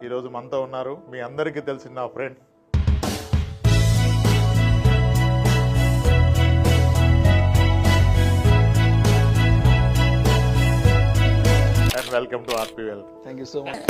ఈరోజు మనతో ఉన్నారు మీ అందరికీ తెలిసిన నా friend and welcome to RP wealth. Thank you so much.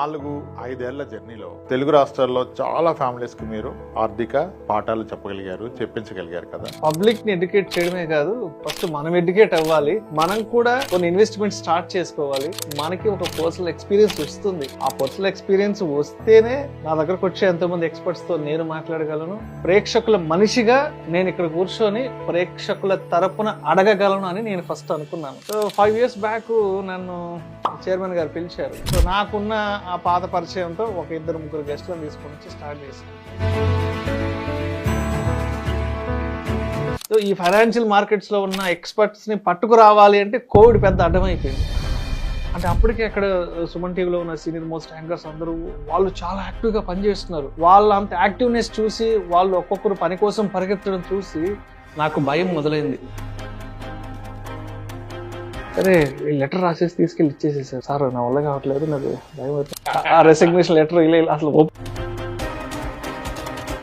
4-5 ఏళ్ల జర్నీలో తెలుగు రాష్ట్రాల్లో చాలా ఫ్యామిలీస్ కి మీరు ఆర్థిక పాఠాలు చెప్పగలిగారు, చెప్పించగలిగారు కదా. పబ్లిక్ ని ఎడ్యుకేట్ చేయడమే కాదు, ఫస్ట్ మనం ఎడ్యుకేట్ అవ్వాలి, మనం కూడా కొన్ని ఇన్వెస్ట్మెంట్ స్టార్ట్ చేసుకోవాలి. మనకి ఒక పర్సనల్ ఎక్స్పీరియన్స్ వస్తుంది. ఆ పర్సనల్ ఎక్స్పీరియన్స్ వస్తేనే నా దగ్గరకు వచ్చే ఎంతో మంది ఎక్స్పర్ట్స్ తో నేను మాట్లాడగలను. ప్రేక్షకుల మనిషిగా నేను ఇక్కడ కూర్చొని ప్రేక్షకుల తరపున అడగగలను అని నేను ఫస్ట్ అనుకున్నాను. సో 5 years బ్యాక్ నన్ను చైర్మన్ గారు పిలిచారు. సో నాకున్న ఆ పాత పరిచయంతో ఒక 2-3 గెస్ట్లను తీసుకొని వచ్చి స్టార్ట్ చేశాను. సో ఈ ఫైనాన్షియల్ మార్కెట్స్ లో ఉన్న ఎక్స్పర్ట్స్ ని పట్టుకురావాలి అంటే కోవిడ్ పెద్ద అడ్డమైపోయింది. అంటే అప్పటికే అక్కడ సుమన్ టీవీలో ఉన్న సీనియర్ మోస్ట్ యాంకర్స్ అందరూ వాళ్ళు చాలా యాక్టివ్ గా పనిచేస్తున్నారు. వాళ్ళ అంత యాక్టివ్నెస్ చూసి వాళ్ళు ఒక్కొక్కరు పని కోసం పరిగెత్తడం చూసి నాకు భయం మొదలైంది. సరే లెటర్ రాసేసి తీసుకెళ్ళి ఇచ్చేసేసారు. సార్ నా వల్ల కావట్లేదు, నాకు భయం అవుతుంది. ఆ రెసిగ్నేషన్ లెటర్ అసలు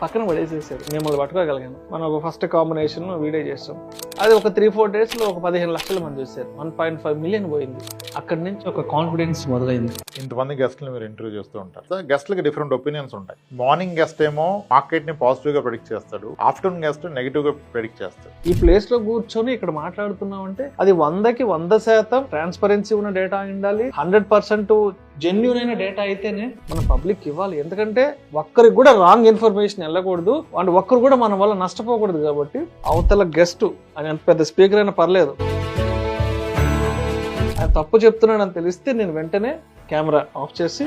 పక్కన పడేసేసారు. మిమ్మల్ని పట్టుకోగలిగాను. మనం ఒక ఫస్ట్ కాంబినేషన్ వీడియో చేస్తాం. అది ఒక 3-4 days లో ఒక 15 లక్షల మంది చూసారు. 1.5 million పోయింది. అక్కడి నుంచి ఒక కాన్ఫిడెన్స్ మొదలైంది. ఇంతమంది గెస్ట్ని మీరు ఇంటర్వ్యూ చేస్తూ ఉంటారు. గెస్ట్లకి డిఫరెంట్ ఒపీనియన్స్ ఉంటాయి. మార్నింగ్ గెస్ట్ ఏమో మార్కెట్ ని పాజిటివ్ గా ప్రెడిక్ట్ చేస్తాడు, ఆఫ్టర్నూన్ గెస్ట్ నెగిటివ్ గా ప్రెడిక్ట్ చేస్తాడు. ఈ ప్లేస్ లో కూర్చొని ఇక్కడ మాట్లాడుతున్నాం అంటే అది 100% ట్రాన్స్పరెన్సీ ఉన్న డేటా ఉండాలి. 100% జెన్యూన్ అయిన డేటా అయితేనే మనం పబ్లిక్ ఇవ్వాలి. ఎందుకంటే ఒక్కరికి కూడా రాంగ్ ఇన్ఫర్మేషన్ వెళ్ళకూడదు అండ్ ఒక్కరు కూడా మన వల్ల నష్టపోకూడదు. కాబట్టి అవతల గెస్ట్ అని ఎంత పెద్ద స్పీకర్ అయినా పర్లేదు, ఆయన తప్పు చెప్తున్నాడని తెలిస్తే నేను వెంటనే కెమెరా ఆఫ్ చేసి